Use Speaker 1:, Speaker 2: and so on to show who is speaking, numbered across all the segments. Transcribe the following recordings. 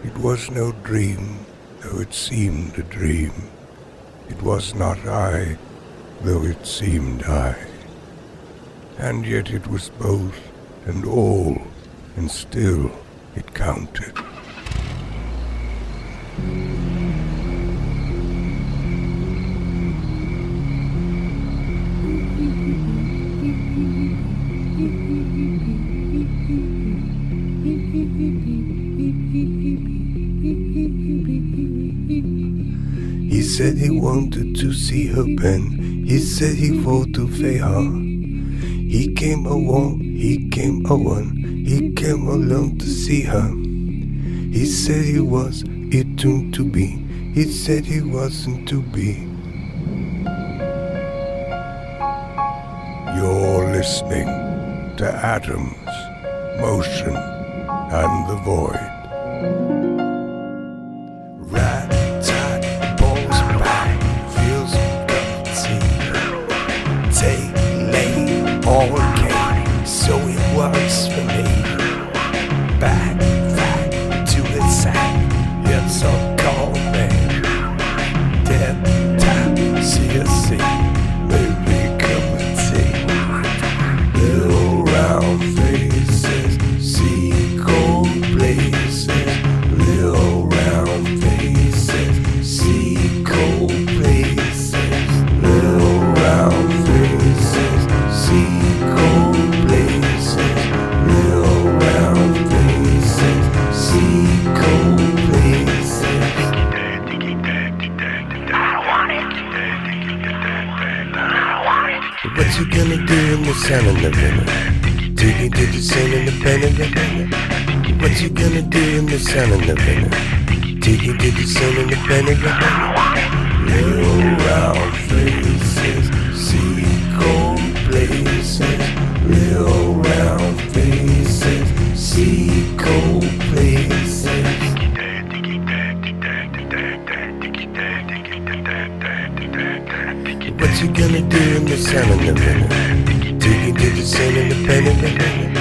Speaker 1: It was no dream, though it seemed a dream. It was not I, though it seemed I. And yet it was both and all, and still it counted. He said he wanted to see her pen. He said he fought to Avis Hearne. He came along, he came along to see her. He said he was it to be. He said he wasn't to be. You're listening to Atoms, Motion, and the Void. All came, so it was for me. Back to its sack, it's a call man. Dead tap, CSC, maybe cup of tea. Little round faces, see cold places. Little round faces, see cold places. Little round faces, see cold places, little round faces, see cold places. What you gonna do in the sun and the venom? Digging to the sun and the pen and the venom. What you gonna do in the sun and the venom? Digging to the sun and the pen and the venom. Little round faces, see cold places, little round faces, see cold places. What you gonna do in the sun and the venom? Digging to the sun and the pen and the venom.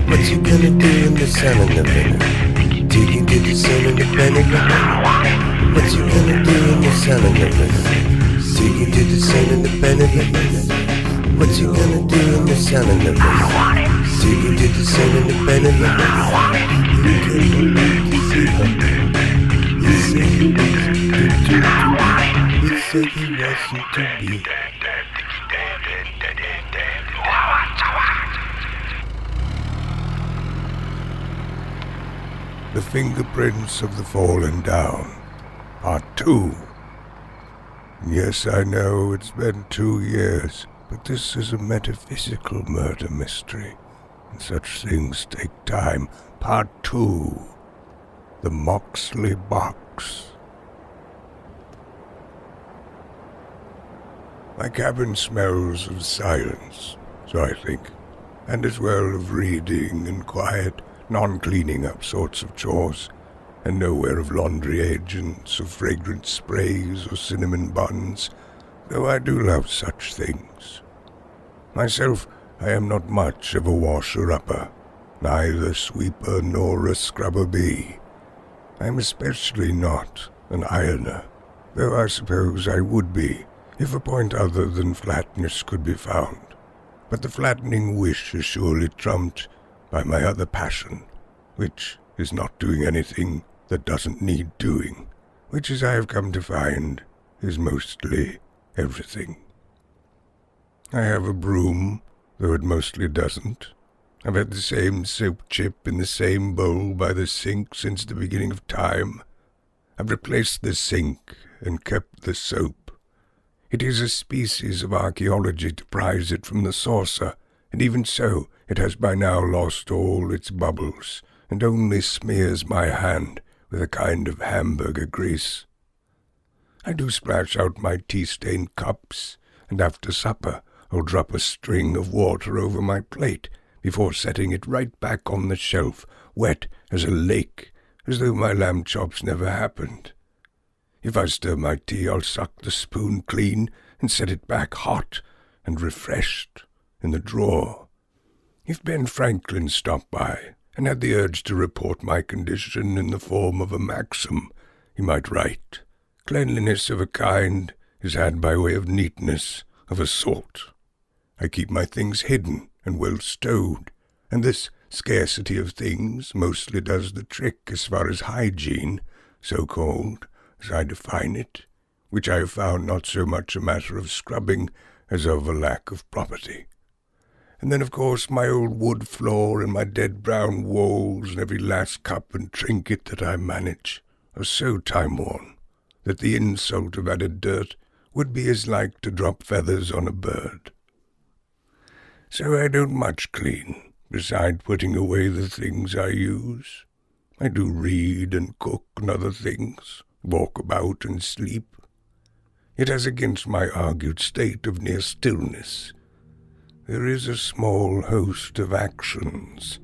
Speaker 1: What you gonna do in the sun and the venom? Digging to the sun and the pen and the venom. What you gonna do in the sun and the venom? Digging to the sun and the pen and the venom. What you gonna do in the sun and the venom? Digging to the sun and the pen and the venom. You couldn't believe to see her. He said he wasn't to be. He said he wasn't to be. The Fingerprints of the Fallen Down, Part 2. Yes, I know it's been 2 years, but this is a metaphysical murder mystery, and such things take time. Part 2. The Moxley Box. My cabin smells of silence, so I think, and as well of reading and quiet, non-cleaning up sorts of chores, and nowhere of laundry agents or fragrant sprays or cinnamon buns, though I do love such things. Myself, I am not much of a washer-upper, neither sweeper nor a scrubber bee. I am especially not an ironer, though I suppose I would be, if a point other than flatness could be found. But the flattening wish is surely trumped by my other passion, which is not doing anything that doesn't need doing, which, as I have come to find, is mostly everything. I have a broom, though it mostly doesn't. I've had the same soap chip in the same bowl by the sink since the beginning of time. I've replaced the sink and kept the soap. It is a species of archaeology to prize it from the saucer, and even so, it has by now lost all its bubbles, and only smears my hand with a kind of hamburger grease. I do splash out my tea-stained cups, and after supper I'll drop a string of water over my plate before setting it right back on the shelf, wet as a lake, as though my lamb chops never happened. If I stir my tea, I'll suck the spoon clean and set it back hot and refreshed in the drawer. If Ben Franklin stopped by, and had the urge to report my condition in the form of a maxim. He might write, "Cleanliness of a kind is had by way of neatness of a sort." I keep my things hidden and well stowed, and this scarcity of things mostly does the trick as far as hygiene, so-called, as I define it, which I have found not so much a matter of scrubbing as of a lack of property. And then, of course, my old wood floor and my dead brown walls and every last cup and trinket that I manage are so time-worn that the insult of added dirt would be as like to drop feathers on a bird. So I don't much clean, beside putting away the things I use. I do read and cook and other things, walk about and sleep. Yet as against my argued state of near stillness, there is a small host of actions,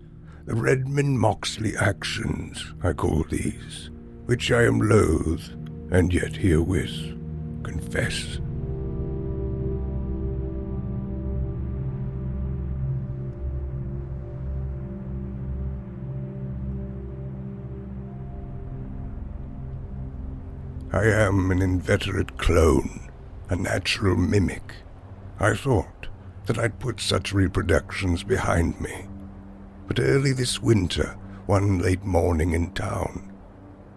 Speaker 1: the Redmond Moxley actions, I call these, which I am loath, and yet herewith confess. I am an inveterate clone, a natural mimic. I thought that I'd put such reproductions behind me. But early this winter, one late morning in town,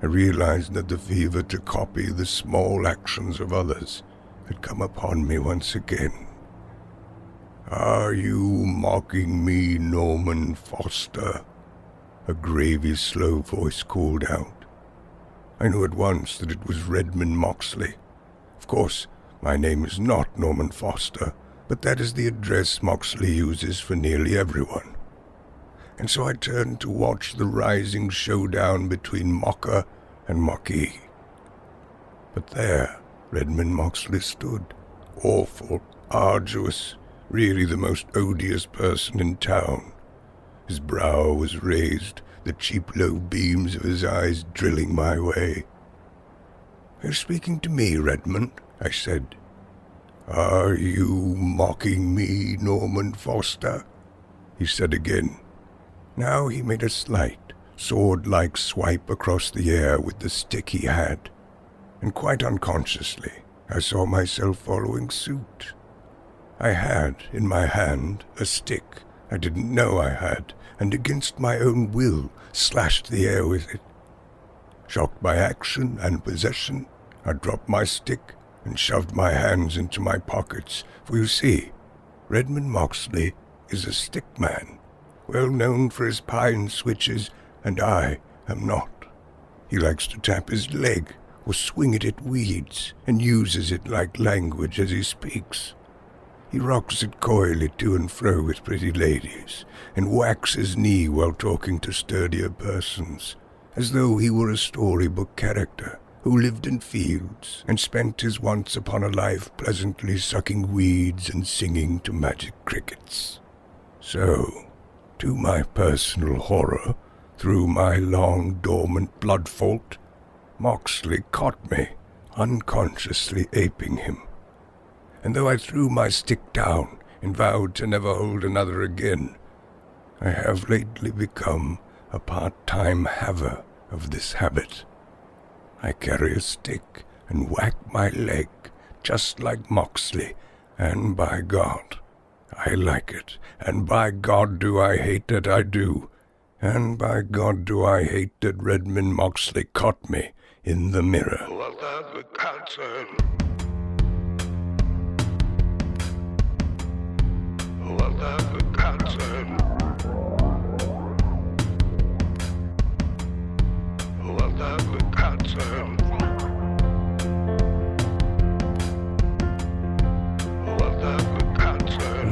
Speaker 1: I realized that the fever to copy the small actions of others had come upon me once again. "Are you mocking me, Norman Foster?" a gravy slow voice called out. I knew at once that it was Redmond Moxley. Of course, my name is not Norman Foster, but that is the address Moxley uses for nearly everyone. And so I turned to watch the rising showdown between mocker and mockee. But there Redmond Moxley stood, awful, arduous, really the most odious person in town. His brow was raised, the cheap low beams of his eyes drilling my way. "You're speaking to me, Redmond," I said. "Are you mocking me, Norman Foster?" he said again. Now he made a slight, sword-like swipe across the air with the stick he had, and quite unconsciously I saw myself following suit. I had in my hand a stick I didn't know I had, and against my own will slashed the air with it. Shocked by action and possession, I dropped my stick and shoved my hands into my pockets, for you see, Redmond Moxley is a stick man, well known for his pine switches, and I am not. He likes to tap his leg or swing it at weeds, and uses it like language as he speaks. He rocks it coyly to and fro with pretty ladies, and whacks his knee while talking to sturdier persons, as though he were a storybook character who lived in fields and spent his once-upon-a-life pleasantly sucking weeds and singing to magic crickets. So, to my personal horror, through my long dormant blood fault, Moxley caught me, unconsciously aping him. And though I threw my stick down and vowed to never hold another again, I have lately become a part-time haver of this habit. I carry a stick and whack my leg, just like Moxley, and by God, I like it, and by God do I hate that I do, and by God do I hate that Redmond Moxley caught me in the mirror.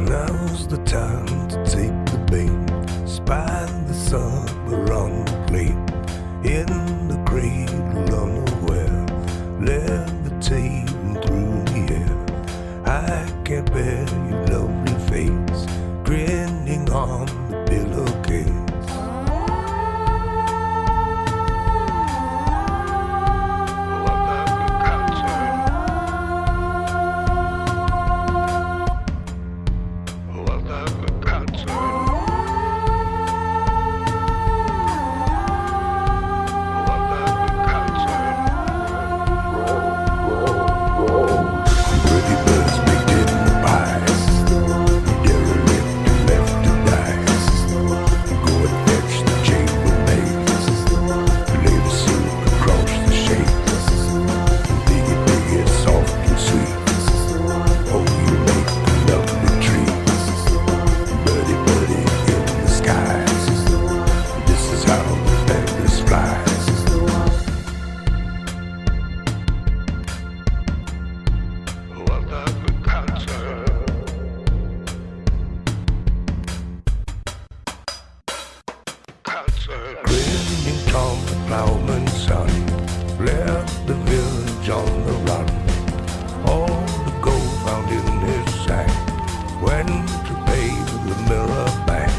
Speaker 1: Now's the time to take the bait, spy the supper on the plate, in the cradle unaware, levitating through the air. I can't bear your lovely face, grinning on the pillowcase. Grinning Tom, the plowman's son, left the village on the run. All the gold found in his sack went to pay the miller back.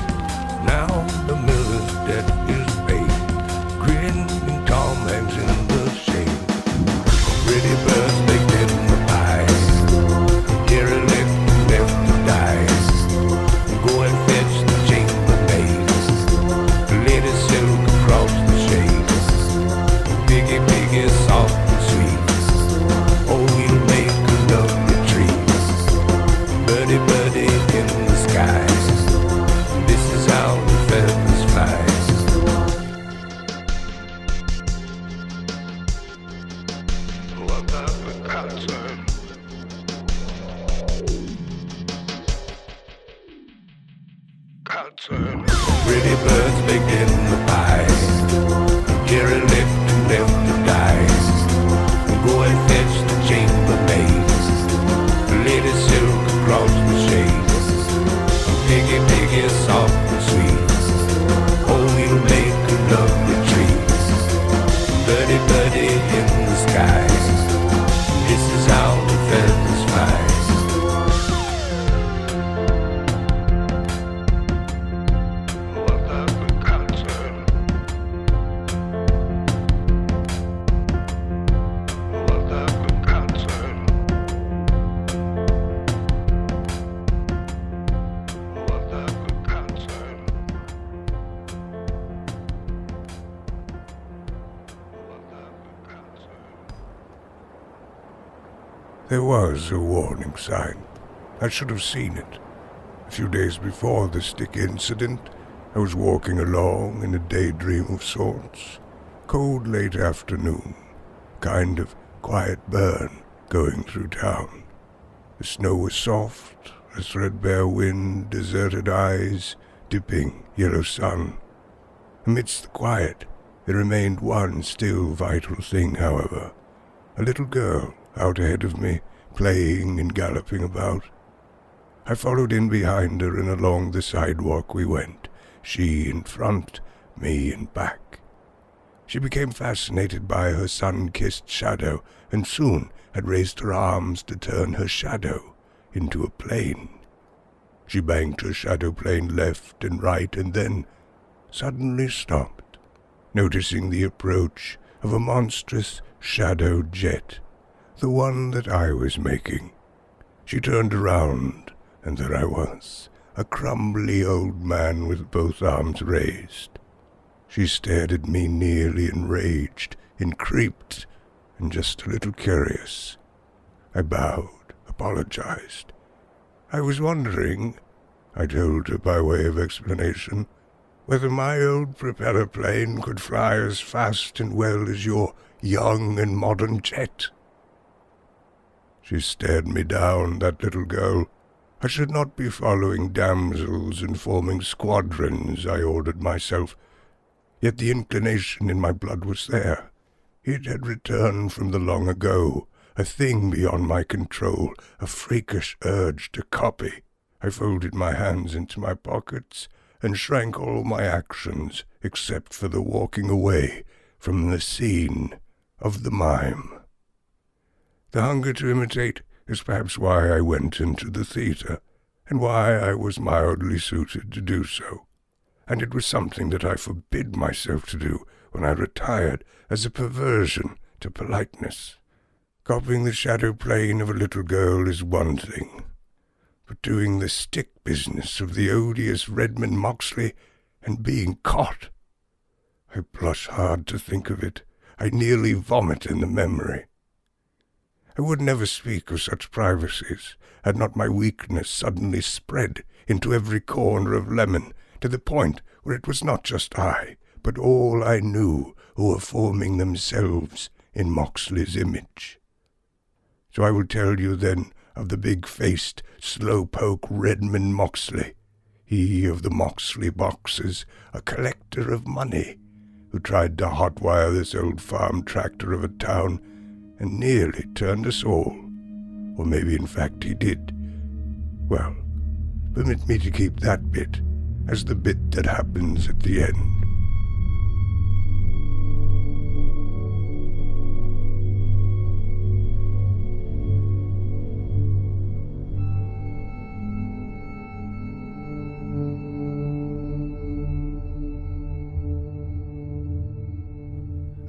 Speaker 1: Now the miller's debt is paid. Grinning Tom hangs in the shade. Pretty birds baked in the pies. Jerry left to die. Go and fetch the chambermaid. Lady silk across the shade. Piggy, soft and sweet. Oh, we'll make a lovely tree. Birdie in the sky. This is how the feathers fly. What about the concern? Pretty birds baked in the pies. Jerry left to die. Go and fetch the chambermaid. Lady silk across the shade. Piggy, soft and sweet. Oh, we'll make a lovely tree. Birdie in the sky. This is how the feathers fly. There was a warning sign. I should have seen it. A few days before the stick incident, I was walking along in a daydream of sorts. Cold late afternoon, kind of quiet burn going through town. The snow was soft, a threadbare wind, deserted eyes, dipping yellow sun. Amidst the quiet, there remained one still vital thing, however. A little girl out ahead of me, playing and galloping about. I followed in behind her, and along the sidewalk we went, she in front, me in back. She became fascinated by her sun-kissed shadow, and soon had raised her arms to turn her shadow into a plane. She banked her shadow plane left and right, and then suddenly stopped, noticing the approach of a monstrous shadow jet, the one that I was making. She turned around, and there I was, a crumbly old man with both arms raised. She stared at me nearly enraged, creeped, and just a little curious. I bowed, apologized. I was wondering, I told her by way of explanation, whether my old propeller plane could fly as fast and well as your young and modern jet. She stared me down, that little girl. I should not be following damsels and forming squadrons, I ordered myself. Yet the inclination in my blood was there. It had returned from the long ago, a thing beyond my control, a freakish urge to copy. I folded my hands into my pockets and shrank all my actions except for the walking away from the scene of the mime. The hunger to imitate is perhaps why I went into the theatre, and why I was mildly suited to do so. And it was something that I forbid myself to do when I retired as a perversion to politeness. Copying the shadow plane of a little girl is one thing, but doing the stick business of the odious Redmond Moxley and being caught. I blush hard to think of it. I nearly vomit in the memory. I would never speak of such privacies, had not my weakness suddenly spread into every corner of Lemon, to the point where it was not just I, but all I knew who were forming themselves in Moxley's image. So I will tell you then of the big-faced, slow-poke Redmond Moxley, he of the Moxley Boxes, a collector of money, who tried to hotwire this old farm tractor of a town and nearly turned us all. Or maybe in fact he did. Well, permit me to keep that bit as the bit that happens at the end.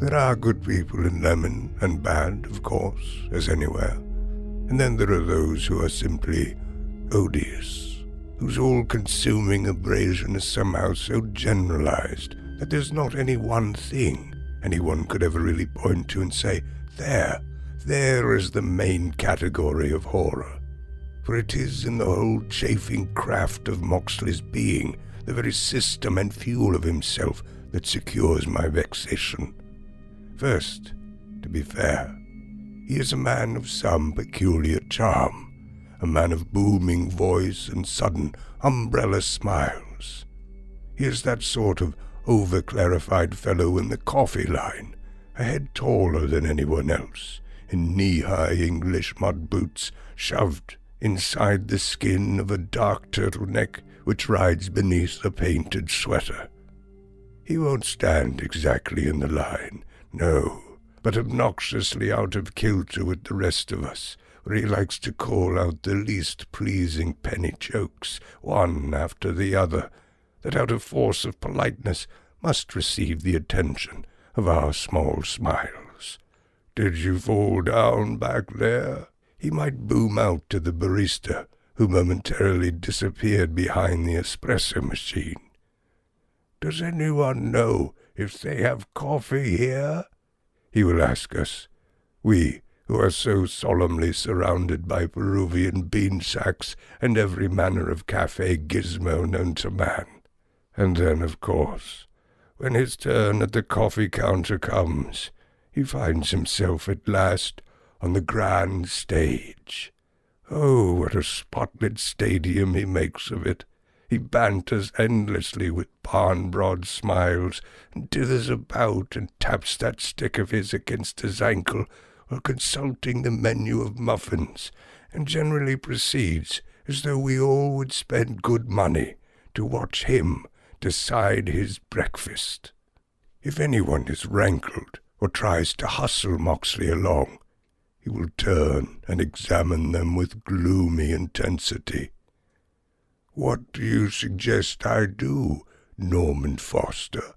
Speaker 1: There are good people in Lemon, and bad, of course, as anywhere. And then there are those who are simply odious, whose all-consuming abrasion is somehow so generalized that there's not any one thing anyone could ever really point to and say, there is the main category of horror. For it is in the whole chafing craft of Moxley's being, the very system and fuel of himself, that secures my vexation. First, to be fair, he is a man of some peculiar charm, a man of booming voice and sudden umbrella smiles. He is that sort of over-clarified fellow in the coffee line, a head taller than anyone else, in knee-high English mud boots shoved inside the skin of a dark turtleneck which rides beneath a painted sweater. He won't stand exactly in the line, no, but obnoxiously out of kilter with the rest of us, where he likes to call out the least pleasing penny jokes, one after the other, that out of force of politeness must receive the attention of our small smiles. "Did you fall down back there?" he might boom out to the barista, who momentarily disappeared behind the espresso machine. "Does anyone know if they have coffee here?" he will ask us, we who are so solemnly surrounded by Peruvian bean sacks and every manner of cafe gizmo known to man. And then, of course, when his turn at the coffee counter comes, he finds himself at last on the grand stage. Oh, what a spotlit stadium he makes of it! He banters endlessly with barn-broad smiles, and dithers about and taps that stick of his against his ankle while consulting the menu of muffins, and generally proceeds as though we all would spend good money to watch him decide his breakfast. If anyone is rankled or tries to hustle Moxley along, he will turn and examine them with gloomy intensity. "What do you suggest I do, Norman Foster?"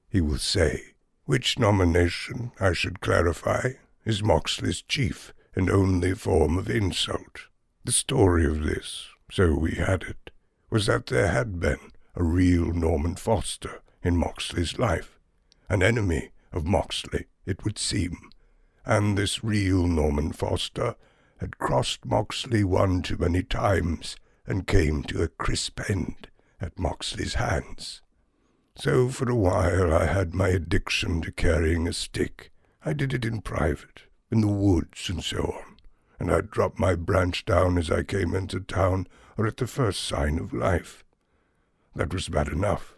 Speaker 1: he will say, which nomination, I should clarify, is Moxley's chief and only form of insult. The story of this, so we had it, was that there had been a real Norman Foster in Moxley's life, an enemy of Moxley, it would seem, and this real Norman Foster had crossed Moxley one too many times and came to a crisp end at Moxley's hands. So for a while I had my addiction to carrying a stick. I did it in private, in the woods and so on, and I'd drop my branch down as I came into town or at the first sign of life. That was bad enough,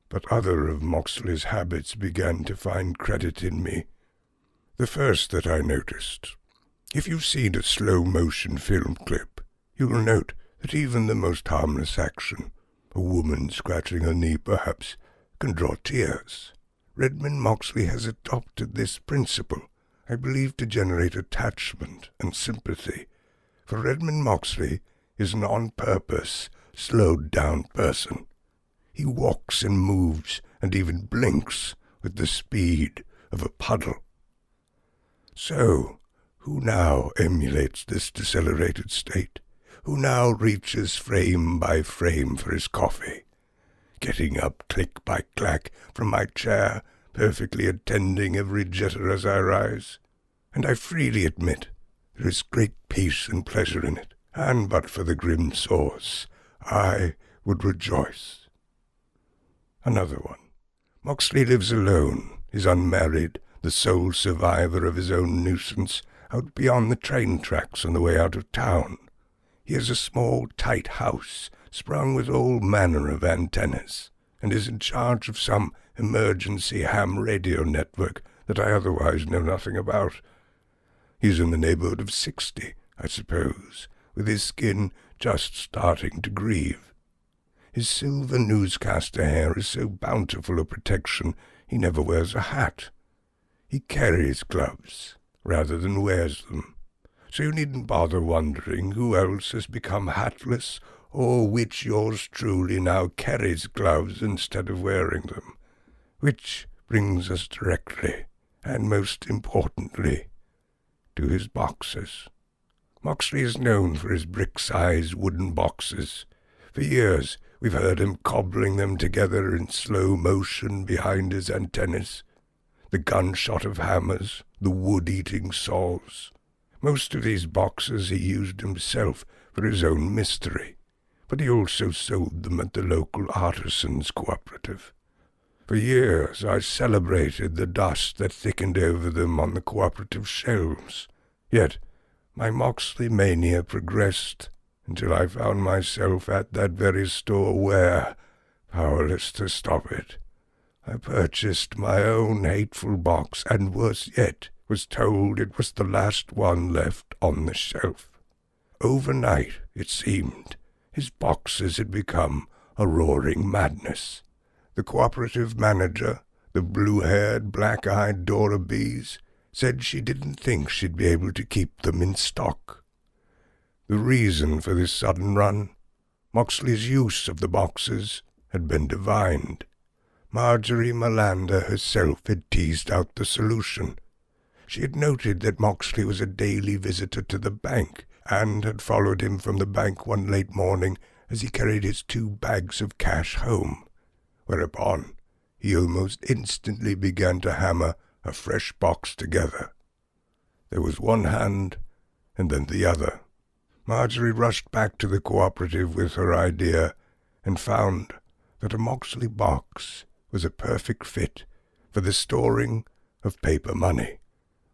Speaker 1: but other of Moxley's habits began to find credit in me. The first that I noticed. If you've seen a slow-motion film clip, you'll note that even the most harmless action, a woman scratching her knee perhaps, can draw tears. Redmond Moxley has adopted this principle, I believe, to generate attachment and sympathy, for Redmond Moxley is an on-purpose, slowed-down person. He walks and moves and even blinks with the speed of a puddle. So, who now emulates this decelerated state? Who now reaches frame by frame for his coffee? Getting up click by clack from my chair, perfectly attending every jitter as I rise. And I freely admit there is great peace and pleasure in it, and but for the grim source, I would rejoice. Another one. Moxley lives alone, is unmarried, the sole survivor of his own nuisance, out beyond the train tracks on the way out of town. He has a small, tight house, sprung with all manner of antennas, and is in charge of some emergency ham radio network that I otherwise know nothing about. He's in the neighborhood of 60, I suppose, with his skin just starting to grieve. His silver newscaster hair is so bountiful a protection he never wears a hat. He carries gloves rather than wears them, so you needn't bother wondering who else has become hatless or which yours truly now carries gloves instead of wearing them. Which brings us directly and most importantly, to his boxes. Moxley is known for his brick-sized wooden boxes. For years, we've heard him cobbling them together in slow motion behind his antennas. The gunshot of hammers, the wood-eating saws. Most of these boxes he used himself for his own mystery, but he also sold them at the local artisans' cooperative. For years I celebrated the dust that thickened over them on the cooperative shelves. Yet my Moxley mania progressed until I found myself at that very store where, powerless to stop it, I purchased my own hateful box, and worse yet, was told it was the last one left on the shelf. Overnight, it seemed, his boxes had become a roaring madness. The cooperative manager, the blue-haired, black-eyed Dora Bees, said she didn't think she'd be able to keep them in stock. The reason for this sudden run, Moxley's use of the boxes, had been divined. Marjorie Melander herself had teased out the solution. She had noted that Moxley was a daily visitor to the bank, and had followed him from the bank one late morning as he carried his 2 bags of cash home, whereupon he almost instantly began to hammer a fresh box together. There was one hand, and then the other. Marjorie rushed back to the cooperative with her idea, and found that a Moxley box was a perfect fit for the storing of paper money.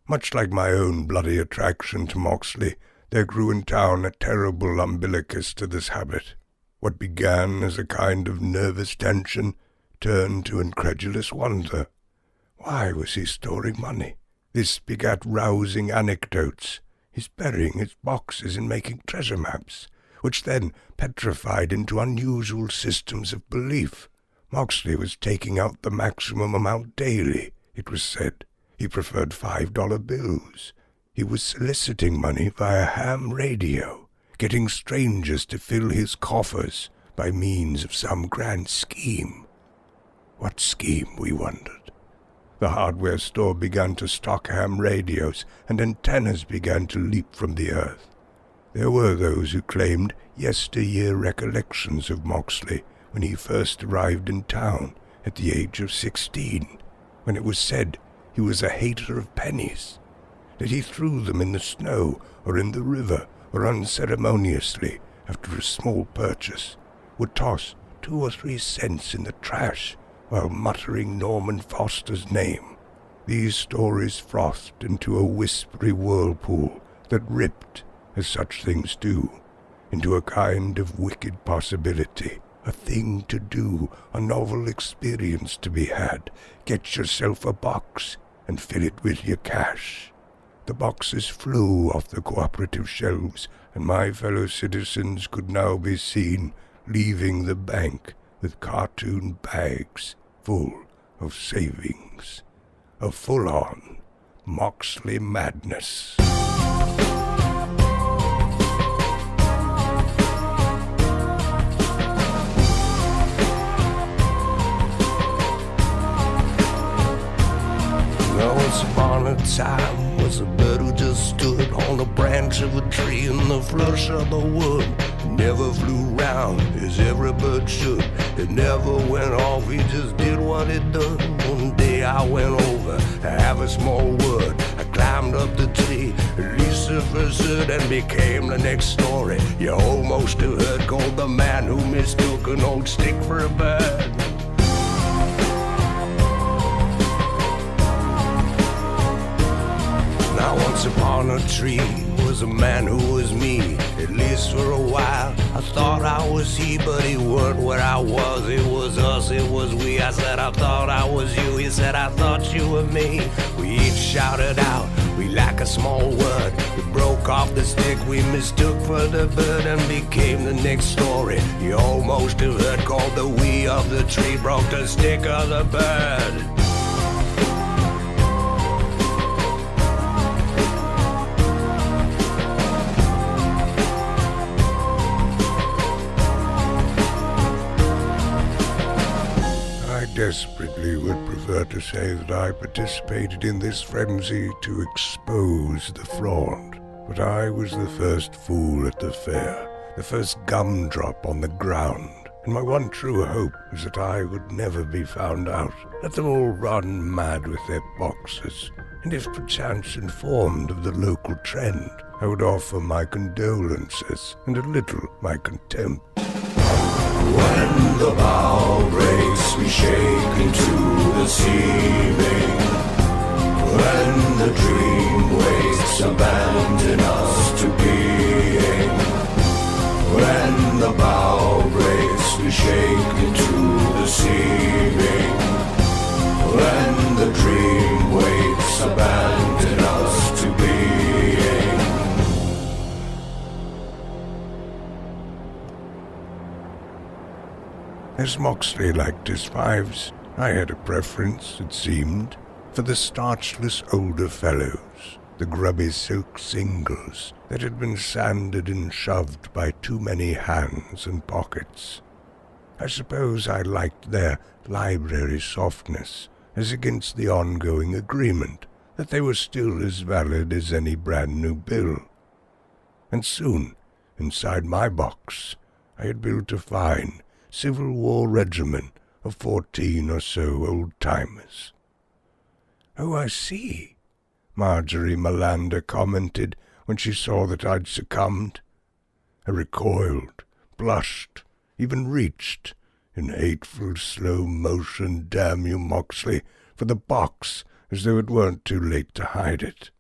Speaker 1: Much like my own bloody attraction to Moxley, there grew in town a terrible umbilicus to this habit. What began as a kind of nervous tension turned to incredulous wonder. Why was he storing money? This begat rousing anecdotes, his burying his boxes and making treasure maps, which then petrified into unusual systems of belief. Moxley was taking out the maximum amount daily, it was said. He preferred $5 bills. He was soliciting money via ham radio, getting strangers to fill his coffers by means of some grand scheme. What scheme, we wondered. The hardware store began to stock ham radios, and antennas began to leap from the earth. There were those who claimed yesteryear recollections of Moxley when he first arrived in town at the age of 16, when it was said he was a hater of pennies, that he threw them in the snow or in the river, or unceremoniously, after a small purchase, would toss 2 or 3 cents in the trash while muttering Norman Foster's name. These stories frothed into a whispery whirlpool that ripped, as such things do, into a kind of wicked possibility, a thing to do, a novel experience to be had. Get yourself a box and fill it with your cash. The boxes flew off the cooperative shelves, and my fellow citizens could now be seen leaving the bank with cartoon bags full of savings. A full-on Moxley madness. Once upon a time was a bird who just stood on a branch of a tree in the flush of the wood. He never flew round as every bird should. It never went off, he just did what it done. One day I went over to have a small word. I climbed up the tree, Lucifer stood and became the next story. You almost have heard called the man who mistook an old stick for a bird. Now once upon a tree was a man who was me, at least for a while. I thought I was he, but he weren't what I was. It was us, it was we. I said I thought I was you, he said I thought you were me. We each shouted out, we like a small word. We broke off the stick we mistook for the bird and became the next story. You almost have heard called the we of the tree, broke the stick of the bird. desperately Moxley would prefer to say that I participated in this frenzy to expose the fraud, but I was the first fool at the fair, the first gumdrop on the ground, and my one true hope was that I would never be found out. Let them all run mad with their boxes, and if perchance informed of the local trend, I would offer my condolences and a little my contempt. When the bow breaks, we shake into the ceiling. When the dream wakes, abandon us to being. When the bow breaks, we shake into the ceiling. When the dream wakes, abandon us to being. As Moxley liked his fives, I had a preference, it seemed, for the starchless older fellows, the grubby silk singles that had been sanded and shoved by too many hands and pockets. I suppose I liked their library softness, as against the ongoing agreement that they were still as valid as any brand-new bill. And soon, inside my box, I had built a fine Civil War regiment of 14 or so old-timers. "Oh, I see," Marjorie Melander commented when she saw that I'd succumbed. I recoiled, blushed, even reached, in hateful slow motion, damn you, Moxley, for the box, as though it weren't too late to hide it.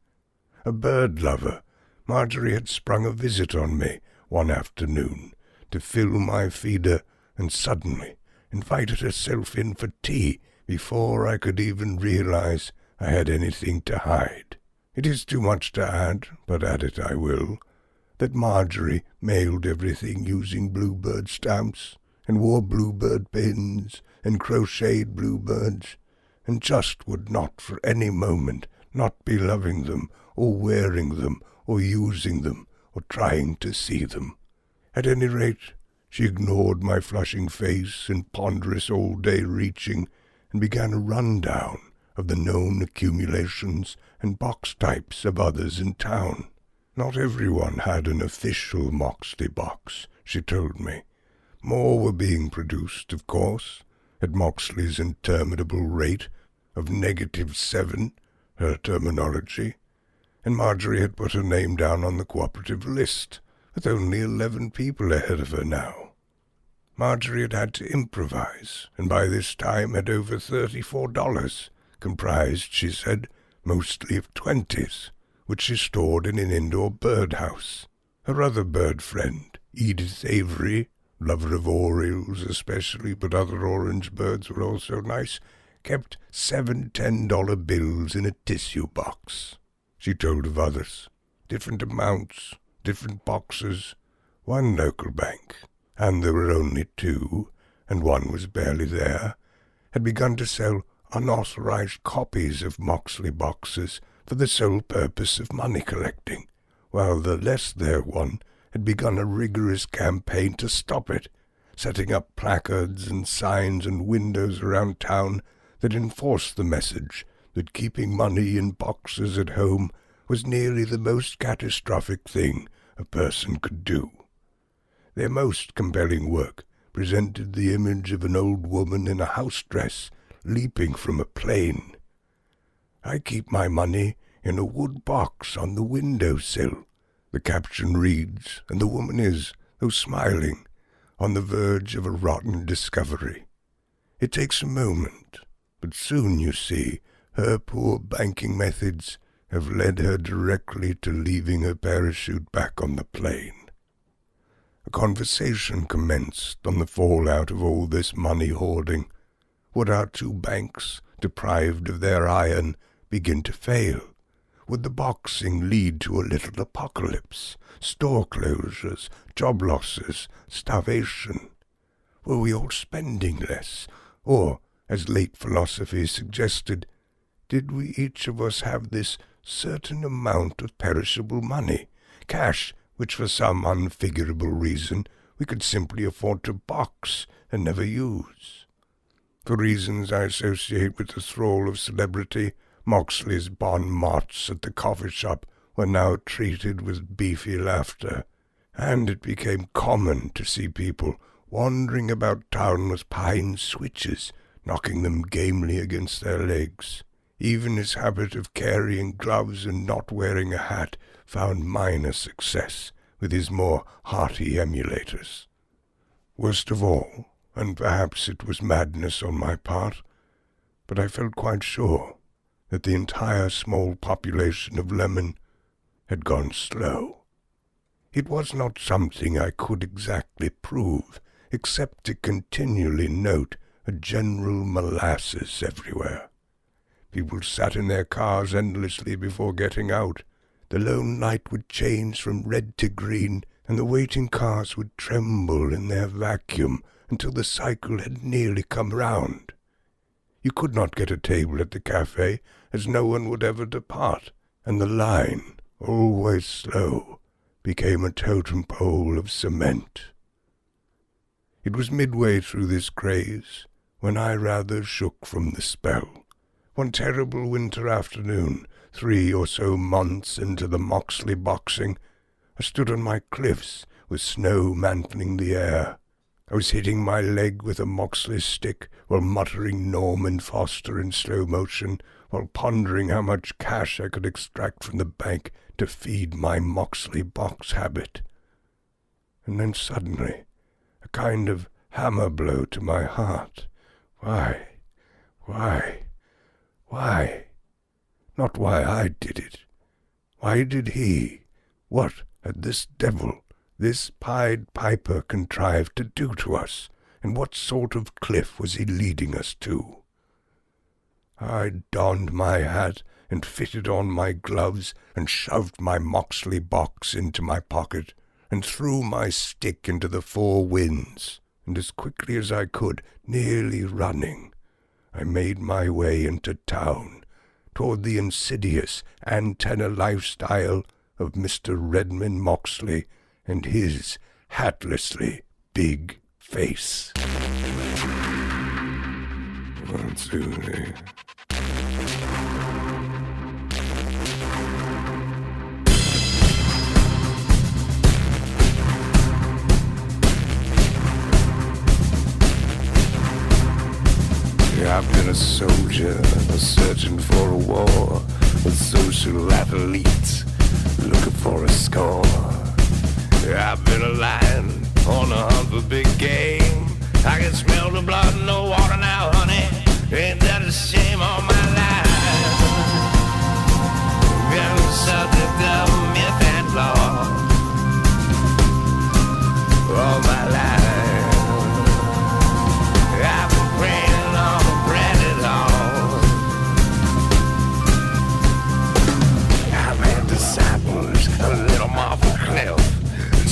Speaker 1: A bird lover, Marjorie had sprung a visit on me one afternoon to fill my feeder, and suddenly invited herself in for tea before I could even realize I had anything to hide. It is too much to add, but add it I will, that Marjorie mailed everything using bluebird stamps, and wore bluebird pins, and crocheted bluebirds, and just would not for any moment not be loving them, or wearing them, or using them, or trying to see them. At any rate, she ignored my flushing face and ponderous all-day reaching, and began a rundown of the known accumulations and box types of others in town. Not everyone had an official Moxley box, she told me. More were being produced, of course, at Moxley's interminable rate of -7, her terminology, and Marjorie had put her name down on the cooperative list, with only 11 people ahead of her now. Marjorie had had to improvise, and by this time had over $34, comprised, she said, mostly of 20s, which she stored in an indoor birdhouse. Her other bird friend, Edith Avery, lover of orioles especially, but other orange birds were also nice, kept 7 $10 bills in a tissue box. She told of others, different amounts, different boxes, one local bank, and there were only 2, and one was barely there, had begun to sell unauthorized copies of Moxley boxes for the sole purpose of money collecting, while the less there one had begun a rigorous campaign to stop it, setting up placards and signs and windows around town that enforced the message that keeping money in boxes at home was nearly the most catastrophic thing a person could do. Their most compelling work presented the image of an old woman in a house dress leaping from a plane. "I keep my money in a wood box on the window sill," the caption reads, and the woman is, though smiling, on the verge of a rotten discovery. It takes a moment, but soon, you see, her poor banking methods have led her directly to leaving her parachute back on the plane. A conversation commenced on the fallout of all this money hoarding. Would our 2 banks, deprived of their iron, begin to fail? Would the boxing lead to a little apocalypse, store closures, job losses, starvation? Were we all spending less? Or, as late philosophy suggested, did we each of us have this certain amount of perishable money, cash which for some unfigurable reason we could simply afford to box and never use? For reasons I associate with the thrall of celebrity, Moxley's bon mots at the coffee shop were now treated with beefy laughter, and it became common to see people wandering about town with pine switches, knocking them gamely against their legs. Even his habit of carrying gloves and not wearing a hat found minor success with his more hearty emulators. Worst of all, and perhaps it was madness on my part, but I felt quite sure that the entire small population of Lemon had gone slow. It was not something I could exactly prove, except to continually note a general molasses everywhere. People sat in their cars endlessly before getting out. The lone light would change from red to green, and the waiting cars would tremble in their vacuum until the cycle had nearly come round. You could not get a table at the cafe, as no one would ever depart, and the line, always slow, became a totem pole of cement. It was midway through this craze when I rather shook from the spell. One terrible winter afternoon, 3 or so months into the Moxley boxing, I stood on my cliffs with snow mantling the air. I was hitting my leg with a Moxley stick while muttering Norman Foster in slow motion, while pondering how much cash I could extract from the bank to feed my Moxley Box habit. And then suddenly, a kind of hammer blow to my heart. Why? Not why I did it. Why did he? What had this devil, this Pied Piper, contrived to do to us, and what sort of cliff was he leading us to? I donned my hat and fitted on my gloves and shoved my Moxley box into my pocket and threw my stick into the 4 winds, and as quickly as I could, nearly running, I made my way into town, toward the insidious antenna lifestyle of Mr. Redmond Moxley and his hatlessly big face. 1, 2, 3. I've been a soldier, a surgeon for a war, a social athlete, looking for a score. I've been a lion on a hunt for big game. I can smell the blood in the water now, honey. Ain't that a shame on my life? Been the subject of myth and law all my life. I've been praying on a branded hall. I've had disciples, I lit them off a cliff,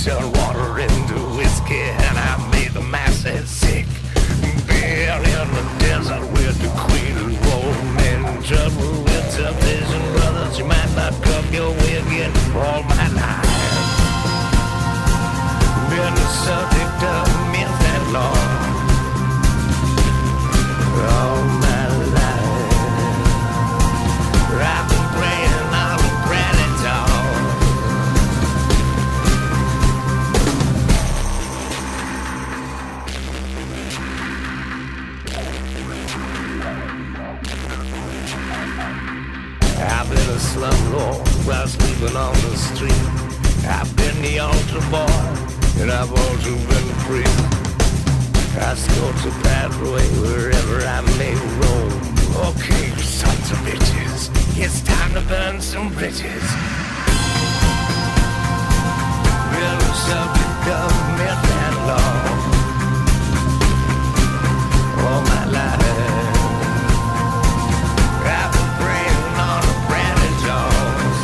Speaker 1: turned water into whiskey, and I made the masses sick. Been in the desert with the queen and woman, trouble with temptation, brothers, you might not come your way again all my life. Been the subject of myth and law all my life. I've been praying on the granite tall. I've been a slumlord while sleeping on the street. I've been the altar boy, and I've also been free. I scorch a pathway wherever I may roam. Okay, you sons of bitches, it's time to burn some bridges. Been the subject of myth and law all my life. I've been praying on a branded jaws.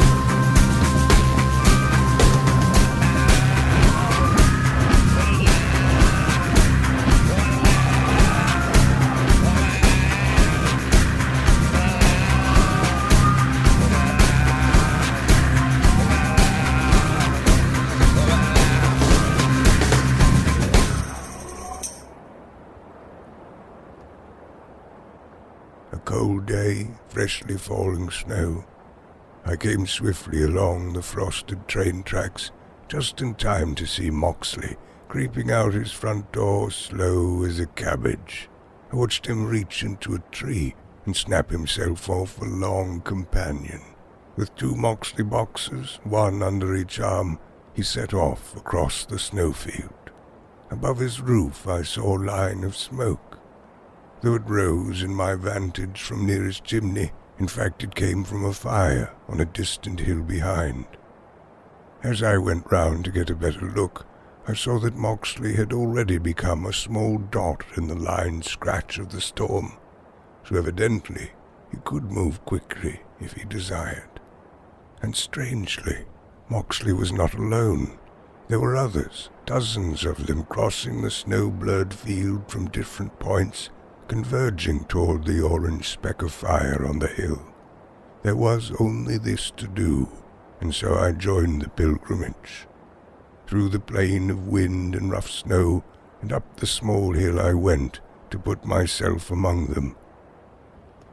Speaker 1: day, freshly falling snow. I came swiftly along the frosted train tracks, just in time to see Moxley creeping out his front door slow as a cabbage. I watched him reach into a tree and snap himself off a long companion. With 2 Moxley boxes, one under each arm, he set off across the snowfield. Above his roof I saw a line of smoke. Though it rose in my vantage from near his chimney, in fact it came from a fire on a distant hill behind. As I went round to get a better look, I saw that Moxley had already become a small dot in the line scratch of the storm, so evidently he could move quickly if he desired. And strangely, Moxley was not alone. There were others, dozens of them, crossing the snow-blurred field from different points, converging toward the orange speck of fire on the hill. There was only this to do, and so I joined the pilgrimage. Through the plain of wind and rough snow, and up the small hill I went to put myself among them.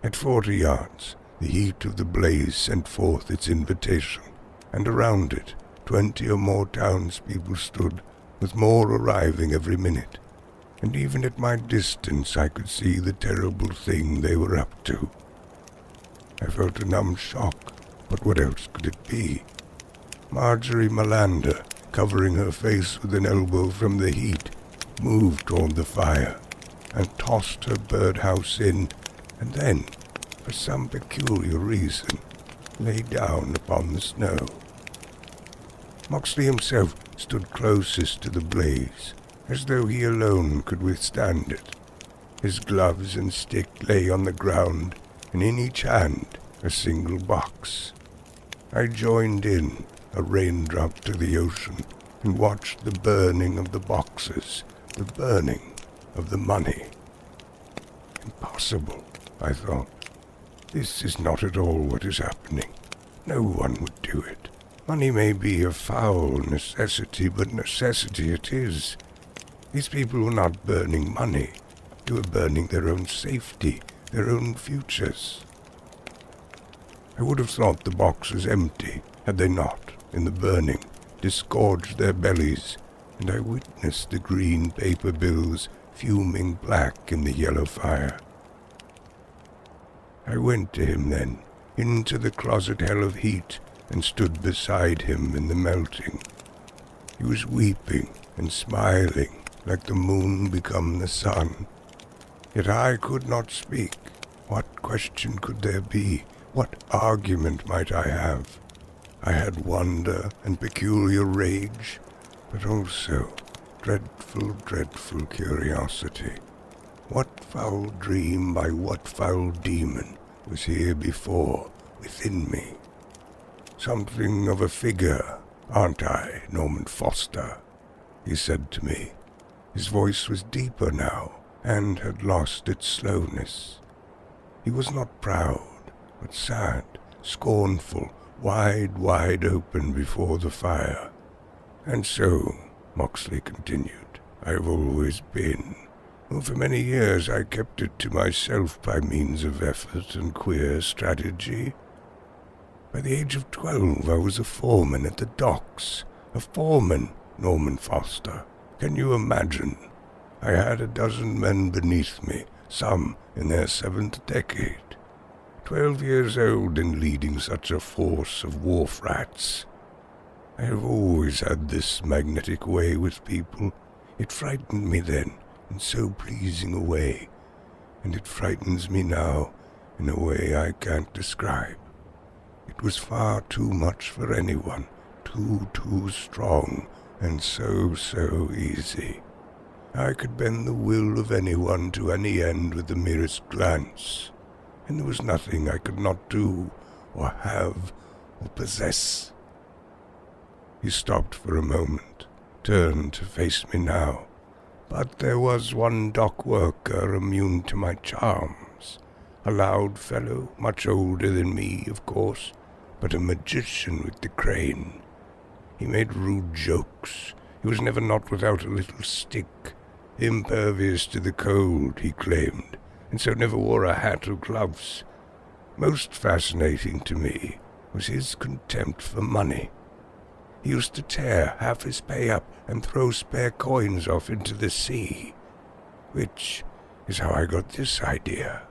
Speaker 1: At 40 yards, the heat of the blaze sent forth its invitation, and around it 20 or more townspeople stood, with more arriving every minute, and even at my distance I could see the terrible thing they were up to. I felt a numb shock, but what else could it be? Marjorie Melander, covering her face with an elbow from the heat, moved toward the fire, and tossed her birdhouse in, and then, for some peculiar reason, lay down upon the snow. Moxley himself stood closest to the blaze, as though he alone could withstand it. His gloves and stick lay on the ground, and in each hand a single box. I joined in, a raindrop to the ocean, and watched the burning of the boxes, the burning of the money. Impossible, I thought. This is not at all what is happening. No one would do it. Money may be a foul necessity, but necessity it is. These people were not burning money. They were burning their own safety, their own futures. I would have thought the boxes empty, had they not, in the burning, disgorged their bellies, and I witnessed the green paper bills fuming black in the yellow fire. I went to him then, into the closet hell of heat, and stood beside him in the melting. He was weeping and smiling, like the moon become the sun. Yet I could not speak. What question could there be? What argument might I have? I had wonder and peculiar rage, but also dreadful, dreadful curiosity. What foul dream by what foul demon was here before, within me? Something of a figure, aren't I, Norman Foster? He said to me. His voice was deeper now, and had lost its slowness. He was not proud, but sad, scornful, wide open before the fire. And so, Moxley continued, I've always been. Well, for many years I kept it to myself by means of effort and queer strategy. By the age of 12 I was a foreman at the docks. A foreman, Norman Foster. Can you imagine? I had a dozen men beneath me, some in their 7th decade. 12 years old and leading such a force of wharf rats. I have always had this magnetic way with people. It frightened me then, in so pleasing a way, and it frightens me now in a way I can't describe. It was far too much for anyone, too strong, and so easy. I could bend the will of anyone to any end with the merest glance, and there was nothing I could not do, or have, or possess. He stopped for a moment, turned to face me now, but there was one dock worker immune to my charms, a loud fellow, much older than me, of course, but a magician with the crane. He made rude jokes. He was never not without a little stick, impervious to the cold, he claimed, and so never wore a hat or gloves. most fascinating to me was his contempt for money. He used to tear half his pay up and throw spare coins off into the sea, which is how I got this idea.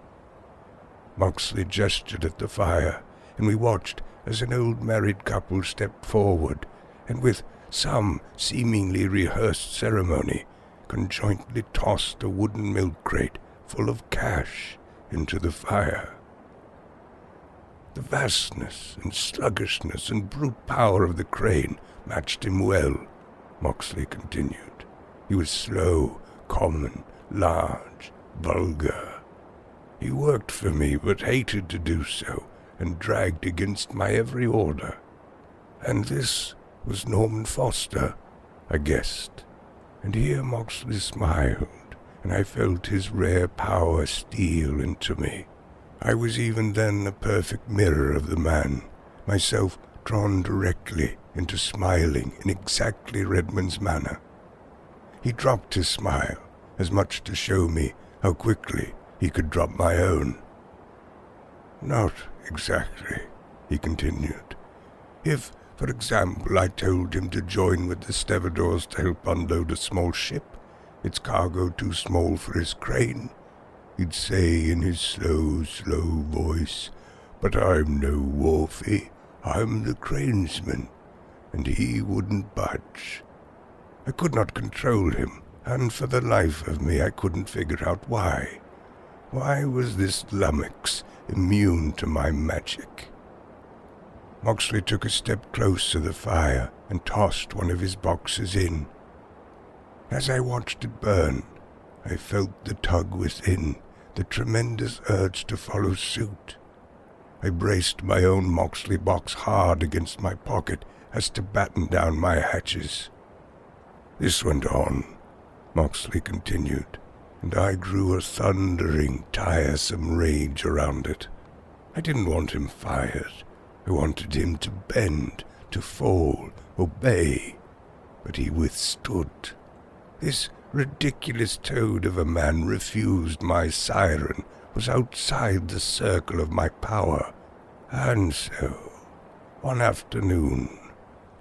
Speaker 1: Moxley gestured at the fire, and we watched as an old married couple stepped forward and with some seemingly rehearsed ceremony conjointly tossed a wooden milk crate full of cash into the fire. The vastness and sluggishness and brute power of the crane matched him well, Moxley continued. He was slow, common, large, vulgar. He worked for me, but hated to do so, and dragged against my every order. And this was Norman Foster, I guessed. And here Moxley smiled, and I felt his rare power steal into me. I was even then a perfect mirror of the man, myself drawn directly into smiling in exactly Redmond's manner. He dropped his smile, as much to show me how quickly he could drop my own. Not exactly, he continued. If, for example, I told him to join with the stevedores to help unload a small ship, its cargo too small for his crane, he'd say in his slow voice, "But I'm no wharfie, I'm the cranesman," and he wouldn't budge. I could not control him, and for the life of me I couldn't figure out why. Why was this lummox immune to my magic? Moxley took a step close to the fire and tossed one of his boxes in. As I watched it burn, I felt the tug within, the tremendous urge to follow suit. I braced my own Moxley box hard against my pocket as to batten down my hatches. This went on, Moxley continued, and I grew a thundering, tiresome rage around it. I didn't want him fired. I wanted him to bend, to fall, obey. But he withstood. This ridiculous toad of a man refused my siren, was outside the circle of my power. And so, one afternoon,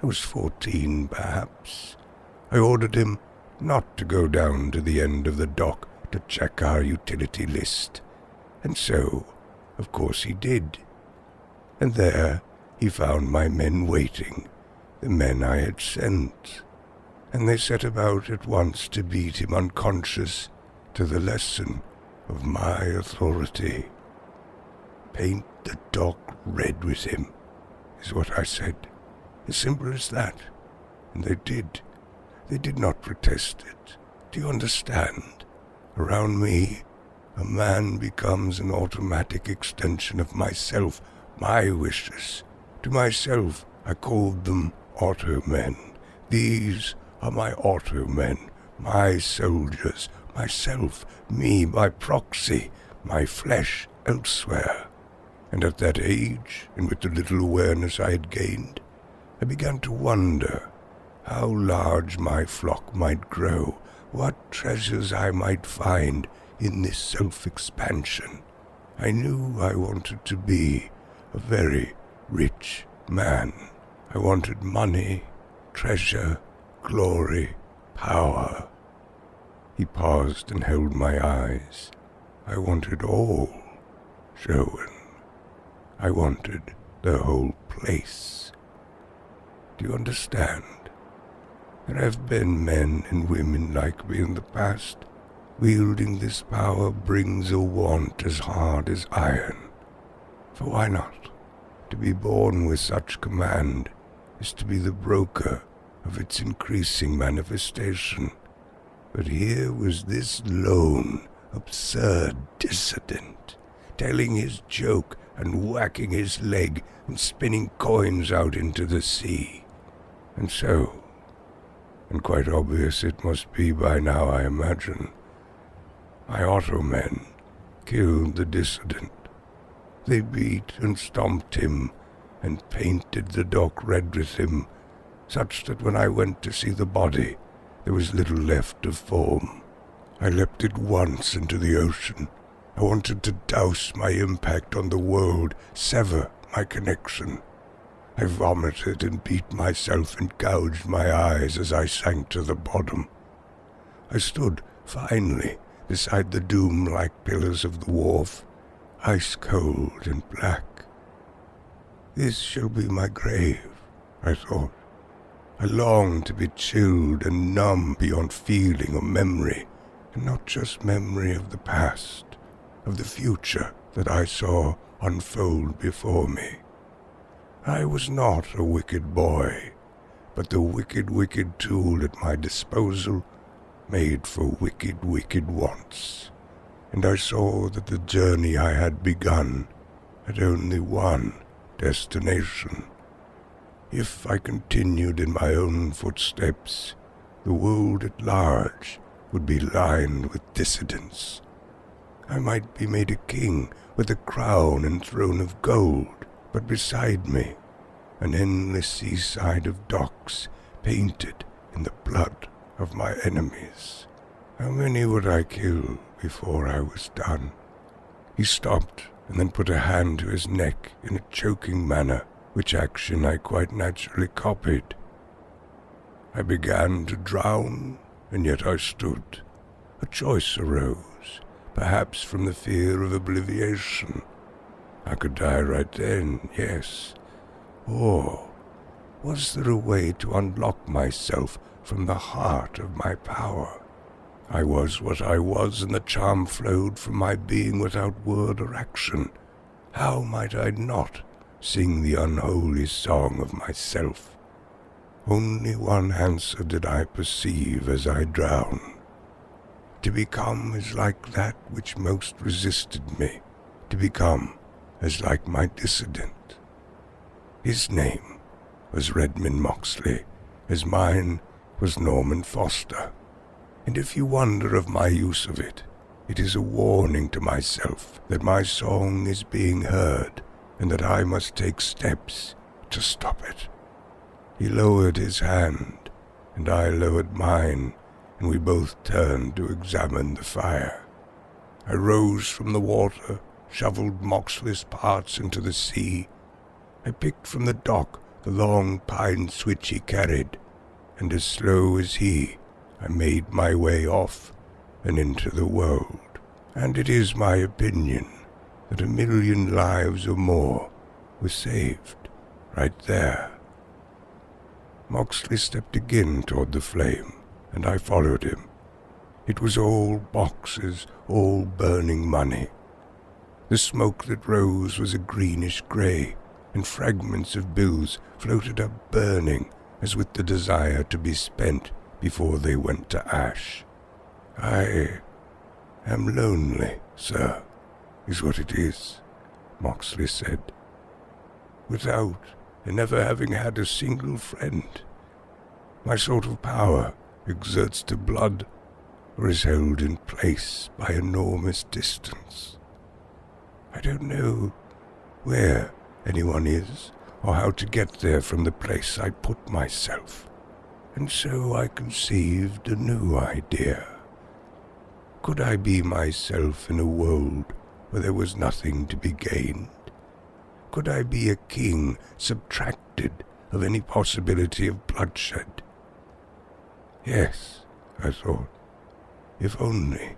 Speaker 1: I was 14 perhaps, I ordered him not to go down to the end of the dock to check our utility list. And so, of course he did. And there he found my men waiting, the men I had sent. And they set about at once to beat him unconscious to the lesson of my authority. Paint the dock red with him, is what I said. As simple as that. And they did. They did not protest it. Do you understand? Around me, a man becomes an automatic extension of myself, my wishes. To myself, I called them Automen. These are my Automen, my soldiers, myself, me by proxy, my flesh elsewhere. And at that age, and with the little awareness I had gained, I began to wonder how large my flock might grow, what treasures I might find in this self-expansion. I knew I wanted to be a very rich man. I wanted money, treasure, glory, power. He paused and held my eyes. I wanted all, Sherwin. I wanted the whole place. Do you understand? There have been men and women like me in the past. Wielding this power brings a want as hard as iron. For why not? To be born with such command is to be the broker of its increasing manifestation. But here was this lone, absurd dissident, telling his joke and whacking his leg and spinning coins out into the sea. And so, and quite obvious it must be by now, I imagine, my Automen killed the dissident. They beat and stomped him and painted the dock red with him, such that when I went to see the body, there was little left of form. I leapt at once into the ocean, I wanted to douse my impact on the world, sever my connection. I vomited and beat myself and gouged my eyes as I sank to the bottom. I stood, finally, beside the doom-like pillars of the wharf, ice-cold and black. This shall be my grave, I thought. I longed to be chilled and numb beyond feeling or memory, and not just memory of the past, of the future that I saw unfold before me. I was not a wicked boy, but the wicked tool at my disposal, made for wicked wants. And I saw that the journey I had begun had only one destination. If I continued in my own footsteps, the world at large would be lined with dissidents. I might be made a king with a crown and throne of gold, but beside me, an endless seaside of docks painted in the blood of my enemies. How many would I kill before I was done? He stopped and then put a hand to his neck in a choking manner, which action I quite naturally copied. I began to drown, and yet I stood. A choice arose, perhaps from the fear of obliviation. I could die right then, yes. Or was there a way to unlock myself from the heart of my power? I was what I was, and the charm flowed from my being without word or action. How might I not sing the unholy song of myself? Only one answer did I perceive as I drowned. To become as like that which most resisted me, to become as like my dissident. His name was Redmond Moxley, as mine was Norman Foster. And if you wonder of my use of it, it is a warning to myself that my song is being heard, and that I must take steps to stop it. He lowered his hand, and I lowered mine, and we both turned to examine the fire. I rose from the water, shoveled Moxley's parts into the sea. I picked from the dock the long pine switch he carried, and as slow as he, I made my way off and into the world. And it is my opinion that 1,000,000 lives or more were saved right there. Moxley stepped again toward the flame, and I followed him. It was all boxes, all burning money. The smoke that rose was a greenish grey, and fragments of bills floated up burning as with the desire to be spent before they went to ash. I am lonely, sir, is what it is, Moxley said. Without and never having had a single friend. My sort of power exerts to blood or is held in place by enormous distance. I don't know where anyone is or how to get there from the place I put myself. And so I conceived a new idea. Could I be myself in a world where there was nothing to be gained? Could I be a king subtracted of any possibility of bloodshed? Yes, I thought, if only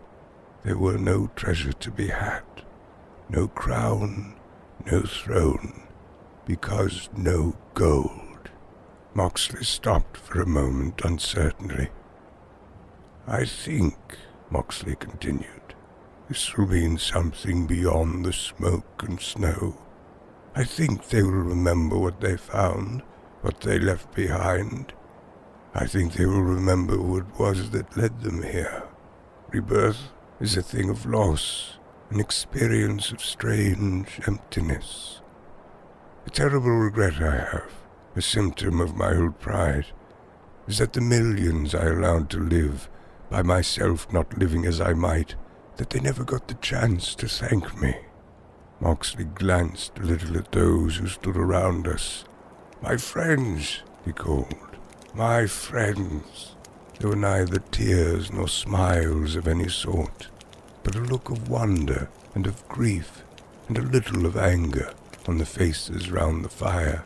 Speaker 1: there were no treasure to be had, no crown, no throne, because no gold. Moxley stopped for a moment uncertainly. I think, Moxley continued, this will mean something beyond the smoke and snow. I think they will remember what they found, what they left behind. I think they will remember what it was that led them here. Rebirth is a thing of loss, an experience of strange emptiness. A terrible regret I have, a symptom of my old pride, is that the millions I allowed to live, by myself not living as I might, that they never got the chance to thank me. Moxley glanced a little at those who stood around us. My friends, he called. My friends. There were neither tears nor smiles of any sort. but a look of wonder and of grief and a little of anger on the faces round the fire,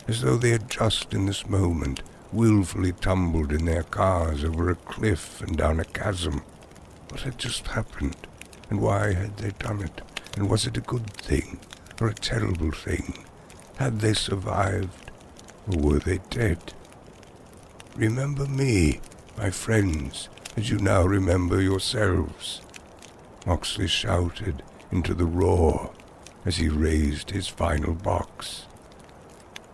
Speaker 1: as though they had just in this moment wilfully tumbled in their cars over a cliff and down a chasm. What had just happened, and why had they done it, and was it a good thing or a terrible thing? Had they survived, or were they dead? Remember me, my friends, as you now remember yourselves, Moxley shouted into the roar as he raised his final box.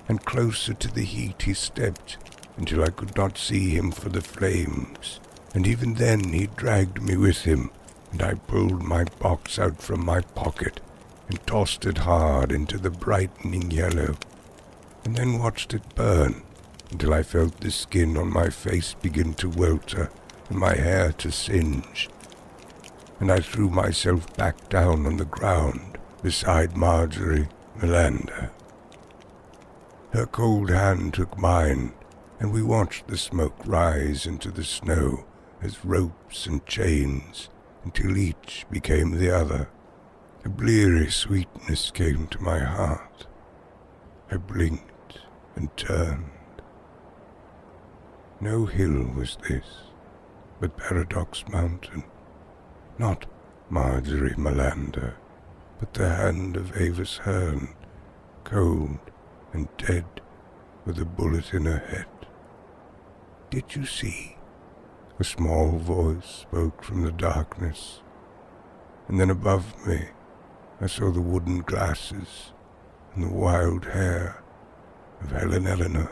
Speaker 1: And closer to the heat he stepped until I could not see him for the flames, and even then he dragged me with him, and I pulled my box out from my pocket and tossed it hard into the brightening yellow, and then watched it burn until I felt the skin on my face begin to welter and my hair to singe, and I threw myself back down on the ground beside Marjorie Melander. Her cold hand took mine, and we watched the smoke rise into the snow as ropes and chains until each became the other. A bleary sweetness came to my heart. I blinked and turned. No hill was this, but Paradox Mountain. Not Marjorie Melander, but the hand of Avis Hearne, cold and dead with a bullet in her head. Did you see? A small voice spoke from the darkness, and then above me I saw the wooden glasses and the wild hair of Helen Eleanor.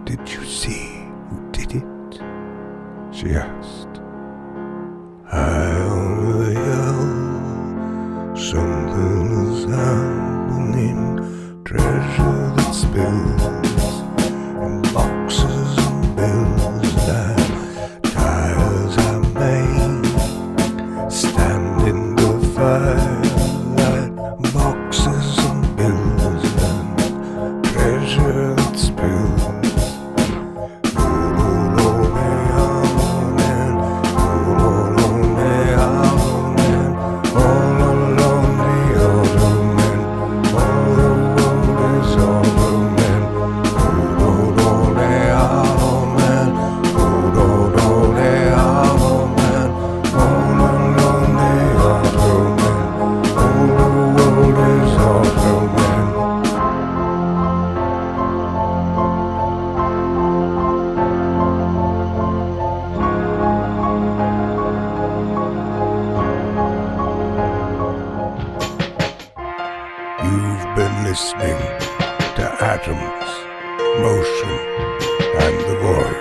Speaker 1: Did you see who did it? She asked. High on the hill, something is happening, treasure that spills, and boxes and bills that tires are made, stand in the firelight, boxes and bills and treasure that spills. You've been listening to Atoms, Motion, and the Void.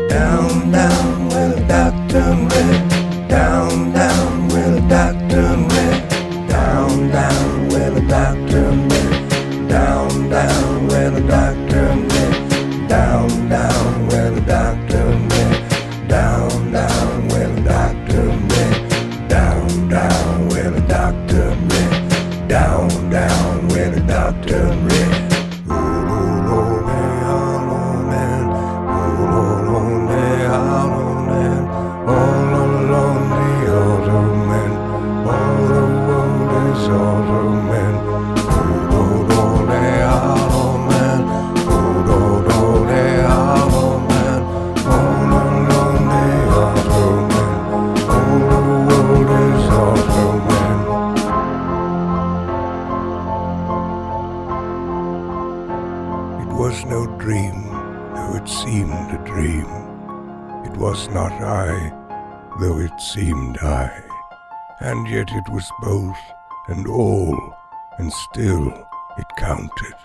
Speaker 1: Down, down, where the dot turned red. Down, down, where the dot turned red. Down, down, where the dot turned red. Down, down, where the dot turned red. Down, down, where the dot turned red. Down, down, where the dot turned red. Down, down, where the dot turned red. Down, down, where the dot turned red. It was no dream, though it seemed a dream. It was not I, though it seemed I. And yet it was both and all, and still it counted.